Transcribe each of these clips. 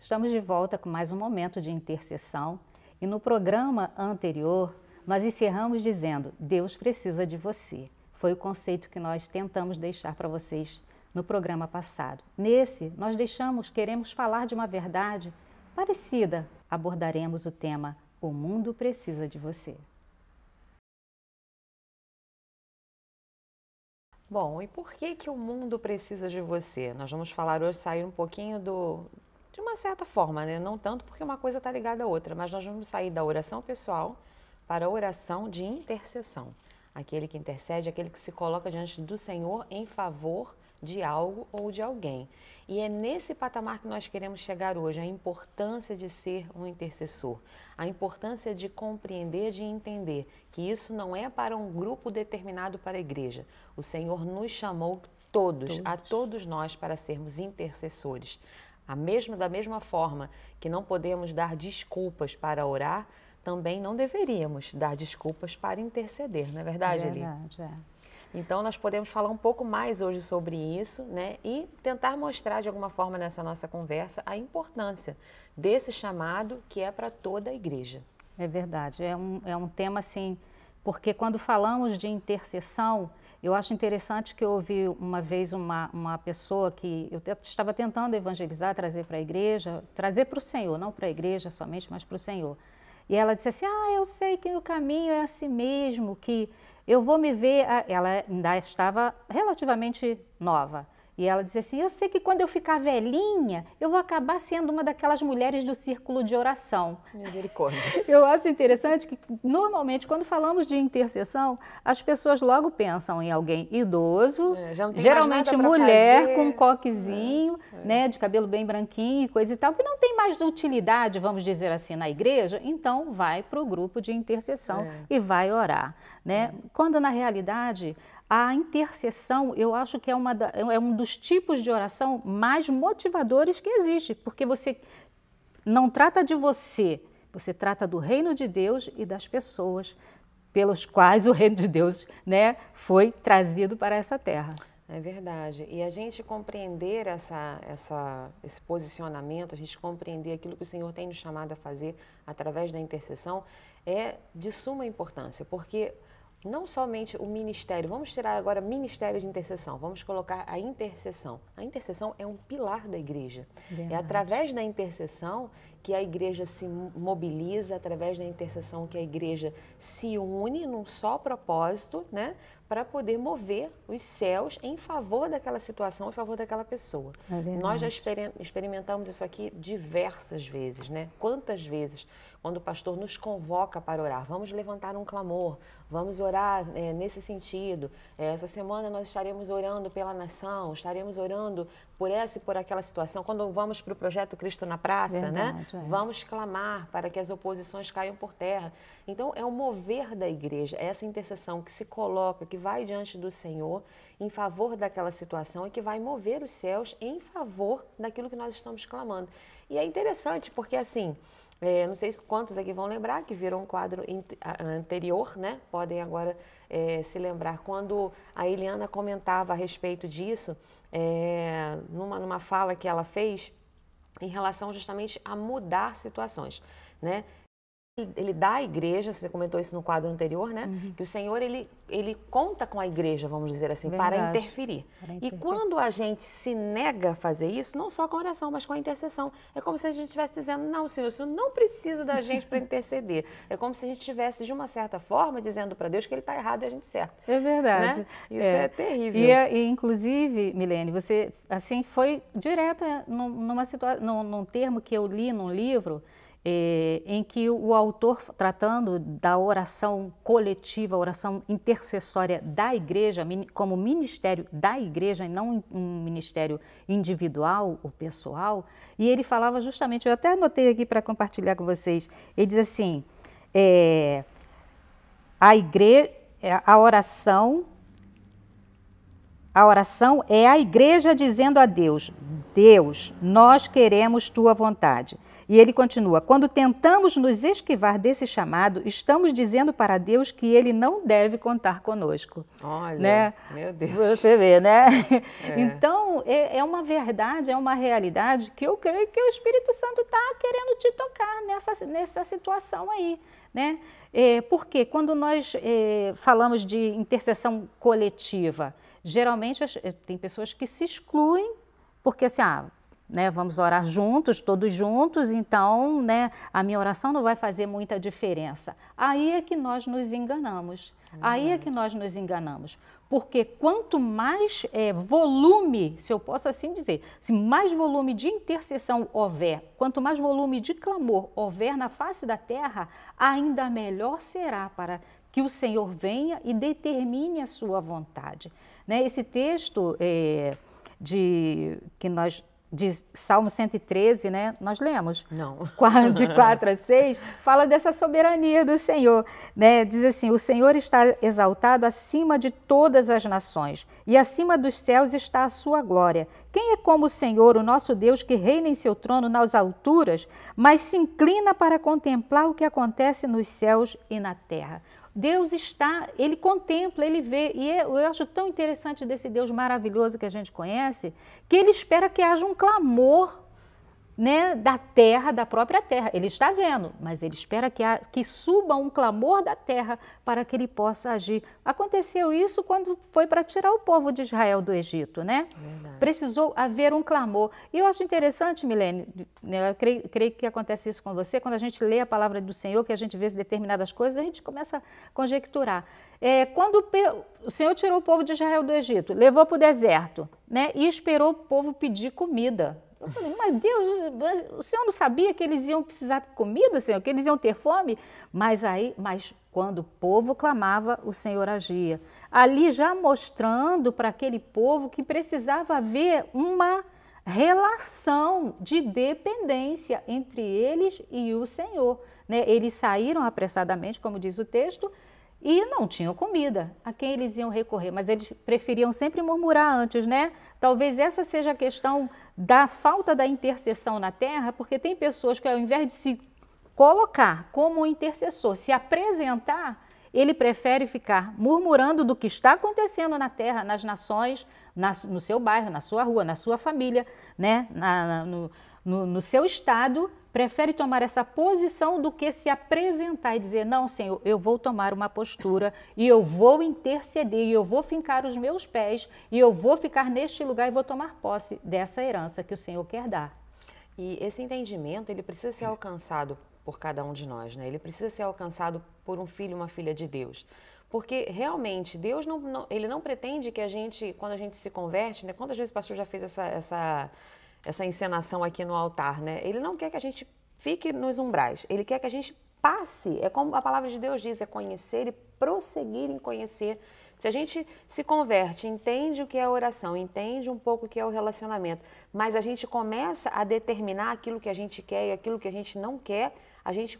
Estamos de volta com mais um momento de intercessão e no programa anterior nós encerramos dizendo: Deus precisa de você. Foi o conceito que nós tentamos deixar para vocês no programa passado. Nesse, nós queremos falar de uma verdade parecida. Abordaremos o tema: o mundo precisa de você. Bom, e por que o mundo precisa de você? Nós vamos falar hoje, sair um pouquinho de uma certa forma, né? Não tanto porque uma coisa está ligada à outra, mas nós vamos sair da oração pessoal para a oração de intercessão. Aquele que intercede, aquele que se coloca diante do Senhor em favor de algo ou de alguém. E é nesse patamar que nós queremos chegar hoje, a importância de ser um intercessor, a importância de compreender, de entender que isso não é para um grupo determinado para a igreja. O Senhor nos chamou a todos nós para sermos intercessores. Da mesma forma que não podemos dar desculpas para orar, também não deveríamos dar desculpas para interceder, não é verdade, Eli? É verdade, é. Então, nós podemos falar um pouco mais hoje sobre isso, né? E tentar mostrar de alguma forma nessa nossa conversa a importância desse chamado que é para toda a igreja. É verdade, é um tema assim, porque quando falamos de intercessão, eu acho interessante que eu ouvi uma vez uma pessoa que eu estava tentando evangelizar, trazer para a igreja, trazer para o Senhor, não para a igreja somente, mas para o Senhor. E ela disse assim: eu sei que o caminho é assim mesmo, que eu vou me ver. Ela ainda estava relativamente nova. E ela disse assim: eu sei que quando eu ficar velhinha, eu vou acabar sendo uma daquelas mulheres do círculo de oração. Misericórdia. Eu acho interessante que, normalmente, quando falamos de intercessão, as pessoas logo pensam em alguém idoso, geralmente mulher com um coquezinho, né, de cabelo bem branquinho e coisa e tal, que não tem mais utilidade, vamos dizer assim, na igreja, então vai para o grupo de intercessão e vai orar, né? Quando, na realidade, a intercessão, eu acho que é um dos tipos de oração mais motivadores que existe, porque você não trata de você, você trata do reino de Deus e das pessoas pelos quais o reino de Deus, né, foi trazido para essa terra. É verdade. E a gente compreender esse posicionamento, a gente compreender aquilo que o Senhor tem nos chamado a fazer através da intercessão é de suma importância, porque não somente o ministério, vamos tirar agora ministério de intercessão, vamos colocar a intercessão. A intercessão é um pilar da igreja. Verdade. É através da intercessão que a igreja se mobiliza, através da intercessão que a igreja se une num só propósito, né, para poder mover os céus em favor daquela situação, em favor daquela pessoa. Nós já experimentamos isso aqui diversas vezes, né? Quantas vezes, quando o pastor nos convoca para orar, vamos levantar um clamor, vamos orar nesse sentido. Essa semana nós estaremos orando pela nação, estaremos orando por essa e por aquela situação. Quando vamos para o projeto Cristo na Praça, verdade, né? Vamos clamar para que as oposições caiam por terra. Então, é o mover da igreja, é essa intercessão que se coloca, que vai diante do Senhor em favor daquela situação e que vai mover os céus em favor daquilo que nós estamos clamando. E é interessante porque, assim, não sei quantos aqui vão lembrar, que viram um quadro anterior, né? Podem agora se lembrar, quando a Eliana comentava a respeito disso, numa fala que ela fez em relação justamente a mudar situações, né? Ele dá à igreja, você comentou isso no quadro anterior, né? Que o Senhor, ele conta com a igreja, vamos dizer assim, para interferir. E quando a gente se nega a fazer isso, não só com a oração, mas com a intercessão, é como se a gente estivesse dizendo: não, Senhor, o Senhor não precisa da gente para interceder. É como se a gente estivesse, de uma certa forma, dizendo para Deus que Ele está errado e a gente certo. É verdade. Né? Isso é terrível. E inclusive, Milene, você assim foi direta num termo que eu li num livro, em que o autor, tratando da oração coletiva, a oração intercessória da igreja, como ministério da igreja e não um ministério individual ou pessoal, e ele falava justamente, eu até anotei aqui para compartilhar com vocês, ele diz assim: a oração, a oração é a igreja dizendo a Deus: Deus, nós queremos tua vontade. E ele continua: quando tentamos nos esquivar desse chamado, estamos dizendo para Deus que ele não deve contar conosco. Olha, né? Meu Deus. Você vê, né? Então, é uma verdade, é uma realidade que eu creio que o Espírito Santo está querendo te tocar nessa situação aí, né? Porque quando nós falamos de intercessão coletiva, geralmente tem pessoas que se excluem, porque assim, né, vamos orar juntos, todos juntos, então, né, a minha oração não vai fazer muita diferença. Aí é que nós nos enganamos. Aí é que nós nos enganamos. Porque quanto mais volume, se eu posso assim dizer, se mais volume de intercessão houver, quanto mais volume de clamor houver na face da terra, ainda melhor será para que o Senhor venha e determine a sua vontade. Né, esse texto de Salmo 113, né? Nós lemos. Não. De 4 a 6, fala dessa soberania do Senhor. Né? Diz assim: o Senhor está exaltado acima de todas as nações, e acima dos céus está a sua glória. Quem é como o Senhor, o nosso Deus, que reina em seu trono nas alturas, mas se inclina para contemplar o que acontece nos céus e na terra? Deus ele contempla, ele vê, e eu acho tão interessante desse Deus maravilhoso que a gente conhece, que ele espera que haja um clamor, né, da terra, da própria terra. Ele está vendo, mas ele espera que suba um clamor da terra para que ele possa agir. Aconteceu isso quando foi para tirar o povo de Israel do Egito, né? Verdade. Precisou haver um clamor. E eu acho interessante, Milene, eu creio que acontece isso com você, quando a gente lê a palavra do Senhor, que a gente vê determinadas coisas, a gente começa a conjecturar. Quando o Senhor tirou o povo de Israel do Egito, levou para o deserto, né, e esperou o povo pedir comida. Eu falei: mas Deus, o Senhor não sabia que eles iam precisar de comida, Senhor, que eles iam ter fome? Mas quando o povo clamava, o Senhor agia. Ali já mostrando para aquele povo que precisava haver uma relação de dependência entre eles e o Senhor. Né? Eles saíram apressadamente, como diz o texto, e não tinham comida. A quem eles iam recorrer? Mas eles preferiam sempre murmurar antes, né? Talvez essa seja a questão da falta da intercessão na terra, porque tem pessoas que, ao invés de se colocar como um intercessor, se apresentar, ele prefere ficar murmurando do que está acontecendo na terra, nas nações, no seu bairro, na sua rua, na sua família, né? No seu estado, prefere tomar essa posição do que se apresentar e dizer: não, Senhor, eu vou tomar uma postura e eu vou interceder e eu vou fincar os meus pés e eu vou ficar neste lugar e vou tomar posse dessa herança que o Senhor quer dar. E esse entendimento, ele precisa ser alcançado por cada um de nós, né? Ele precisa ser alcançado por um filho e uma filha de Deus. Porque realmente Deus ele não pretende que a gente, quando a gente se converte, né? Quantas vezes o pastor já fez essa encenação aqui no altar, né? Ele não quer que a gente fique nos umbrais, ele quer que a gente passe, é como a palavra de Deus diz, é conhecer e prosseguir em conhecer. Se a gente se converte, entende o que é oração, entende um pouco o que é o relacionamento, mas a gente começa a determinar aquilo que a gente quer e aquilo que a gente não quer, a gente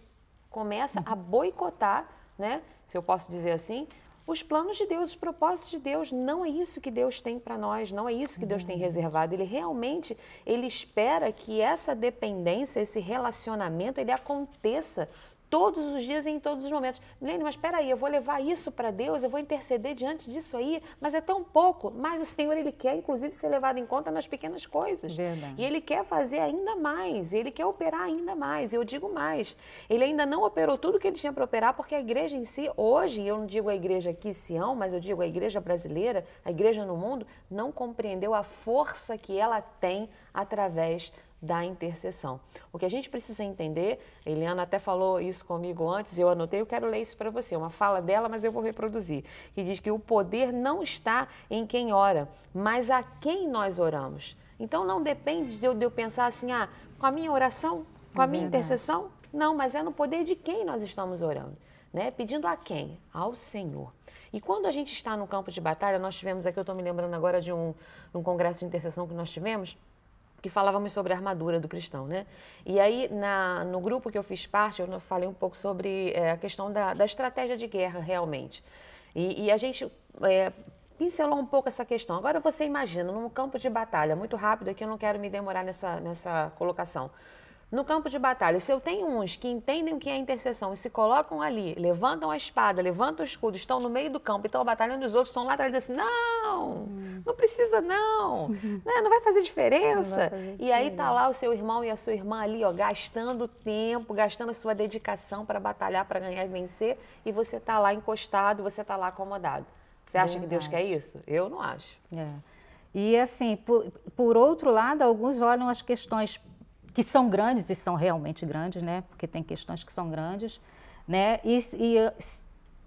começa a boicotar, né? Se eu posso dizer assim, os planos de Deus, os propósitos de Deus. Não é isso que Deus tem para nós, não é isso que Deus tem reservado. Ele realmente, ele espera que essa dependência, esse relacionamento, ele aconteça todos os dias e em todos os momentos. Milene, mas espera aí, eu vou levar isso para Deus, eu vou interceder diante disso aí, mas é tão pouco. Mas o Senhor, ele quer, inclusive, ser levado em conta nas pequenas coisas. Verdade. E ele quer fazer ainda mais, ele quer operar ainda mais. Eu digo mais, ele ainda não operou tudo que ele tinha para operar, porque a igreja em si, hoje, eu não digo a igreja aqui, Sião, mas eu digo a igreja brasileira, a igreja no mundo, não compreendeu a força que ela tem através da intercessão. O que a gente precisa entender, a Eliana até falou isso comigo antes, eu anotei, eu quero ler isso para você, uma fala dela, mas eu vou reproduzir, que diz que o poder não está em quem ora, mas a quem nós oramos. Então não depende de eu pensar assim, com a minha oração, com a minha intercessão, não, mas é no poder de quem nós estamos orando, né? Pedindo a quem? Ao Senhor. E quando a gente está no campo de batalha, nós tivemos aqui, eu estou me lembrando agora de um congresso de intercessão que nós tivemos, que falávamos sobre a armadura do cristão, né? E aí, no grupo que eu fiz parte, eu falei um pouco sobre a questão da estratégia de guerra, realmente. E a gente pincelou um pouco essa questão. Agora você imagina, num campo de batalha, muito rápido aqui, eu não quero me demorar nessa colocação. No campo de batalha, se eu tenho uns que entendem o que é intercessão e se colocam ali, levantam a espada, levantam o escudo, estão no meio do campo e estão batalhando, os outros estão lá atrás e dizem assim, não precisa não, né? Não vai fazer diferença. E aí tá lá o seu irmão e a sua irmã ali, ó, gastando tempo, gastando a sua dedicação para batalhar, para ganhar e vencer, e você tá lá encostado, você tá lá acomodado. Você acha que Deus quer isso? Eu não acho. E assim, por outro lado, alguns olham as questões que são grandes, e são realmente grandes, né? Porque tem questões que são grandes, né? E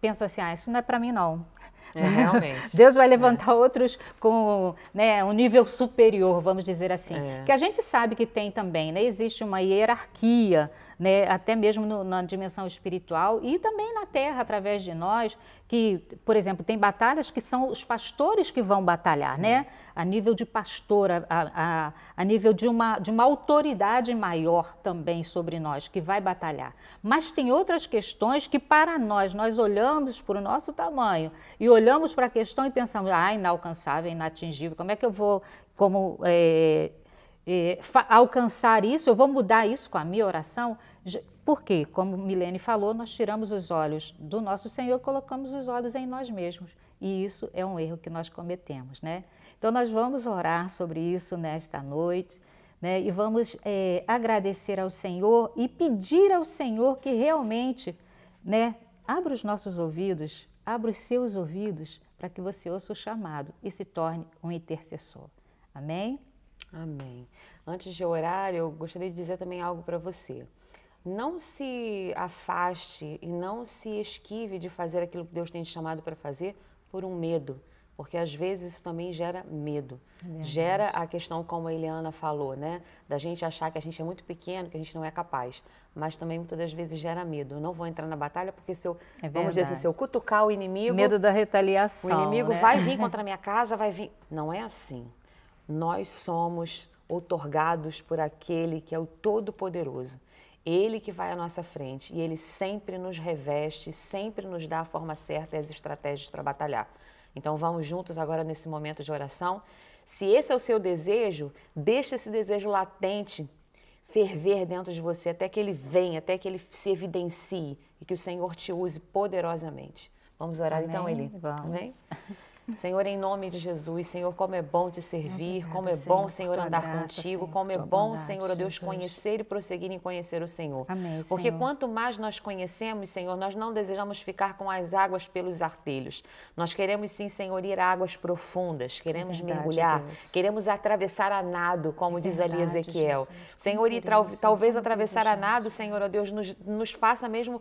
pensa assim, isso não é para mim, não. Realmente. Deus vai levantar outros com, né, um nível superior, vamos dizer assim. Que a gente sabe que tem também, né? Existe uma hierarquia, né? Até mesmo na dimensão espiritual e também na terra, através de nós, que, por exemplo, tem batalhas que são os pastores que vão batalhar, né? A nível de pastor, a nível de uma autoridade maior também sobre nós, que vai batalhar. Mas tem outras questões que para nós olhamos para o nosso tamanho e olhamos para a questão e pensamos, inalcançável, inatingível, como é que eu vou alcançar isso, eu vou mudar isso com a minha oração? Porque, como Milene falou, nós tiramos os olhos do nosso Senhor e colocamos os olhos em nós mesmos. E isso é um erro que nós cometemos, né? Então, nós vamos orar sobre isso nesta noite, né? E vamos agradecer ao Senhor e pedir ao Senhor que realmente, né, abra os nossos ouvidos, abra os seus ouvidos para que você ouça o chamado e se torne um intercessor. Amém? Amém. Antes de orar, eu gostaria de dizer também algo para você. Não se afaste e não se esquive de fazer aquilo que Deus tem te chamado para fazer por um medo, porque às vezes isso também gera medo. Gera a questão, como a Eliana falou, né? Da gente achar que a gente é muito pequeno, que a gente não é capaz. Mas também muitas das vezes gera medo. Eu não vou entrar na batalha porque vamos dizer assim, se eu cutucar o inimigo... Medo da retaliação, o inimigo, né? vai vir contra a minha casa, vai vir... Não é assim. Nós somos outorgados por aquele que é o Todo-Poderoso. Ele que vai à nossa frente e ele sempre nos reveste, sempre nos dá a forma certa e as estratégias para batalhar. Então vamos juntos agora nesse momento de oração. Se esse é o seu desejo, deixa esse desejo latente ferver dentro de você até que ele venha, até que ele se evidencie e que o Senhor te use poderosamente. Vamos orar. Amém. Então, Eli? Vamos. Amém? Senhor, em nome de Jesus, Senhor, como é bom te servir, como é bom, Senhor, andar contigo, como é bom, Senhor, Deus, conhecer e prosseguir em conhecer o Senhor. Amém, porque Senhor. Quanto mais nós conhecemos, Senhor, nós não desejamos ficar com as águas pelos artelhos. Nós queremos sim, Senhor, ir a águas profundas, queremos mergulhar, Deus. Queremos atravessar a nado, como diz ali Ezequiel. Jesus. Senhor, e talvez atravessar a nado, Senhor, Deus, nos faça mesmo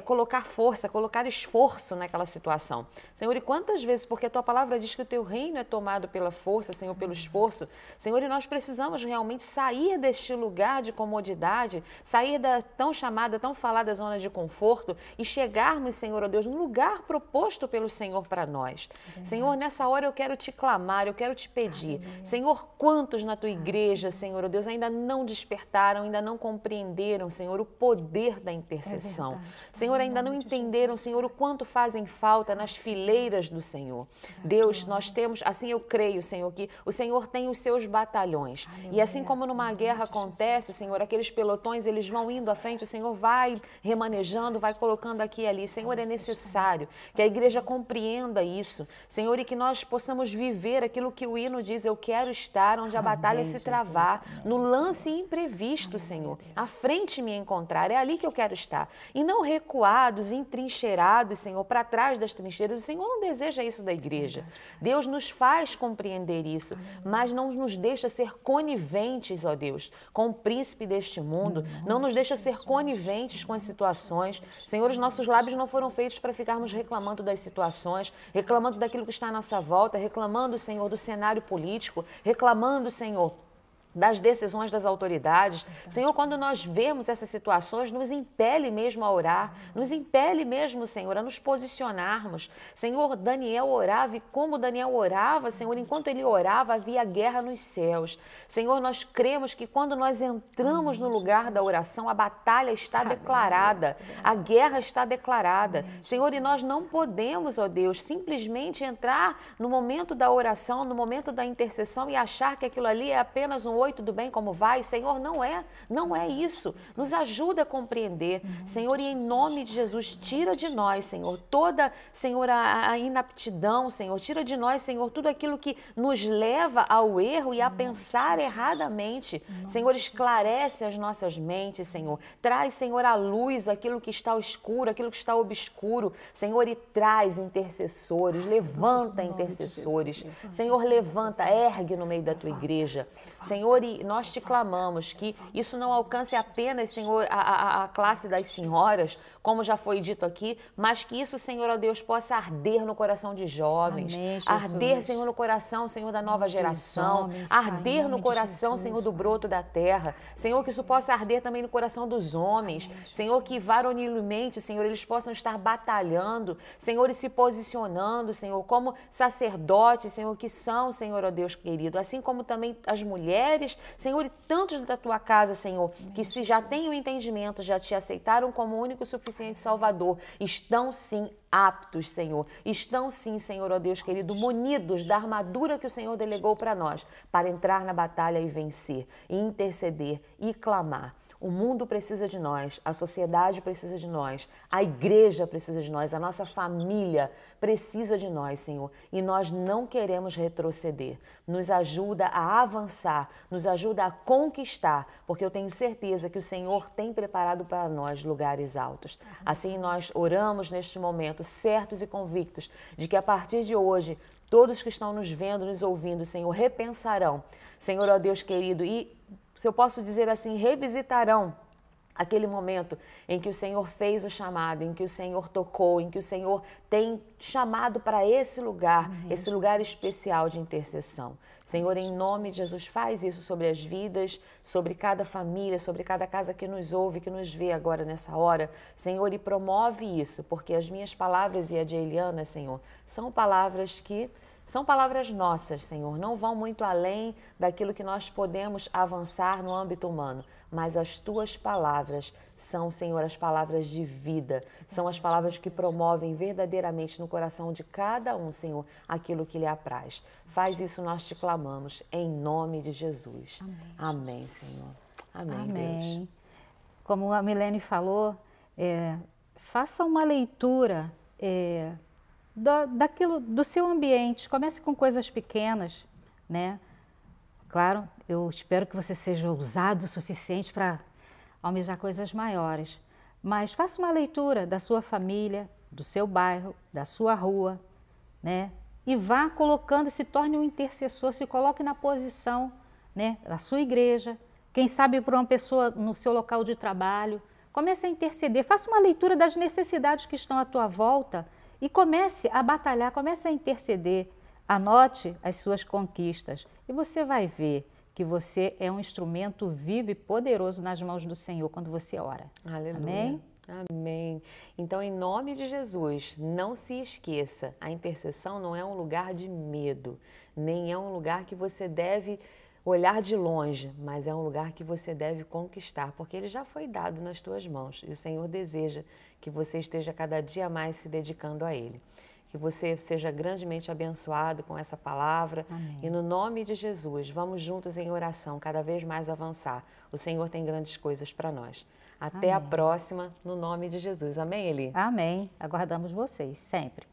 colocar força, colocar esforço naquela situação. Senhor, e quantas vezes, porque a tua palavra diz que o teu reino é tomado pela força, Senhor, pelo esforço. Senhor, e nós precisamos realmente sair deste lugar de comodidade, sair da tão chamada, tão falada zona de conforto e chegarmos, Senhor, ó Deus, no lugar proposto pelo Senhor para nós. Senhor, nessa hora eu quero te clamar, eu quero te pedir. Senhor, quantos na tua igreja, Senhor, ó Deus, ainda não despertaram, ainda não compreenderam, Senhor, o poder da intercessão. Senhor, ainda não entenderam, Senhor, o quanto fazem falta nas fileiras do Senhor. Deus, nós temos, assim eu creio, Senhor, que o Senhor tem os seus batalhões. E assim como numa guerra acontece, Senhor, aqueles pelotões, eles vão indo à frente, o Senhor vai remanejando, vai colocando aqui e ali. Senhor, é necessário que a igreja compreenda isso, Senhor, e que nós possamos viver aquilo que o hino diz, eu quero estar onde a batalha se travar, no lance imprevisto, Senhor, à frente me encontrar, é ali que eu quero estar. E não recuados, entrincheirados, Senhor, para trás das trincheiras. O Senhor não deseja isso da igreja. Deus nos faz compreender isso, mas não nos deixa ser coniventes, ó Deus, com o príncipe deste mundo, não nos deixa ser coniventes com as situações. Senhor, os nossos lábios não foram feitos para ficarmos reclamando das situações, reclamando daquilo que está à nossa volta, reclamando, Senhor, do cenário político, reclamando, Senhor, das decisões das autoridades. Senhor, quando nós vemos essas situações, nos impele mesmo a orar, nos impele mesmo, Senhor, a nos posicionarmos. Senhor, Daniel orava, e como Daniel orava, Senhor, enquanto ele orava, havia guerra nos céus. Senhor, nós cremos que quando nós entramos no lugar da oração, a batalha está declarada, a guerra está declarada. Senhor, e nós não podemos, ó Deus, simplesmente entrar no momento da oração, no momento da intercessão e achar que aquilo ali é apenas um oi, tudo bem, como vai? Senhor, não é isso. Nos ajuda a compreender. Senhor, e em nome de Jesus, tira de nós, Senhor, toda, Senhor, a inaptidão, Senhor, tira de nós, Senhor, tudo aquilo que nos leva ao erro e a pensar erradamente. Senhor, esclarece as nossas mentes, Senhor. Traz, Senhor, à luz aquilo que está escuro, aquilo que está obscuro. Senhor, e traz intercessores, levanta intercessores. Senhor, levanta, ergue no meio da tua igreja. Senhor, e nós te clamamos que isso não alcance apenas, Senhor, a classe das senhoras, como já foi dito aqui, mas que isso, Senhor, ó Deus, possa arder no coração de jovens, arder, Senhor, no coração, Senhor, da nova geração, arder no coração, Senhor, do broto da terra. Senhor, que isso possa arder também no coração dos homens. Senhor, que varonilmente, Senhor, eles possam estar batalhando, Senhor, e se posicionando, Senhor, como sacerdotes, Senhor, que são, Senhor, ó Deus querido, assim como também as mulheres, Senhor, e tantos da tua casa, Senhor, que se já têm o entendimento, já te aceitaram como único e suficiente Salvador, estão sim aptos, Senhor, estão sim, Senhor, ó Deus querido, munidos da armadura que o Senhor delegou para nós, para entrar na batalha e vencer, e interceder e clamar. O mundo precisa de nós, a sociedade precisa de nós, a igreja precisa de nós, a nossa família precisa de nós, Senhor. E nós não queremos retroceder. Nos ajuda a avançar, nos ajuda a conquistar, porque eu tenho certeza que o Senhor tem preparado para nós lugares altos. Assim nós oramos neste momento, certos e convictos de que a partir de hoje, todos que estão nos vendo, nos ouvindo, Senhor, repensarão, Senhor, ó Deus querido, e se eu posso dizer assim, revisitarão aquele momento em que o Senhor fez o chamado, em que o Senhor tocou, em que o Senhor tem chamado para esse lugar especial de intercessão. Senhor, em nome de Jesus, faz isso sobre as vidas, sobre cada família, sobre cada casa que nos ouve, que nos vê agora nessa hora. Senhor, e promove isso, porque as minhas palavras e a de Eliana, Senhor, são palavras nossas, Senhor, não vão muito além daquilo que nós podemos avançar no âmbito humano, mas as tuas palavras são, Senhor, as palavras de vida, são as palavras que promovem verdadeiramente no coração de cada um, Senhor, aquilo que lhe apraz. Faz isso, nós te clamamos, em nome de Jesus. Amém, Senhor. Amém, Deus. Como a Milene falou, faça uma leitura do seu ambiente. Comece com coisas pequenas, né? Claro, eu espero que você seja ousado o suficiente para almejar coisas maiores, mas faça uma leitura da sua família, do seu bairro, da sua rua, né? E vá colocando, se torne um intercessor, se coloque na posição, né, da sua igreja, quem sabe por uma pessoa no seu local de trabalho. Comece a interceder, faça uma leitura das necessidades que estão à tua volta, e comece a batalhar, comece a interceder, anote as suas conquistas e você vai ver que você é um instrumento vivo e poderoso nas mãos do Senhor quando você ora. Aleluia. Amém? Amém. Então, em nome de Jesus, não se esqueça, a intercessão não é um lugar de medo, nem é um lugar que você deve olhar de longe, mas é um lugar que você deve conquistar, porque ele já foi dado nas tuas mãos e o Senhor deseja que você esteja cada dia mais se dedicando a Ele. Que você seja grandemente abençoado com essa palavra. Amém. E no nome de Jesus, vamos juntos em oração, cada vez mais avançar. O Senhor tem grandes coisas para nós. Até a próxima, no nome de Jesus. Amém, Eli? Amém. Aguardamos vocês sempre.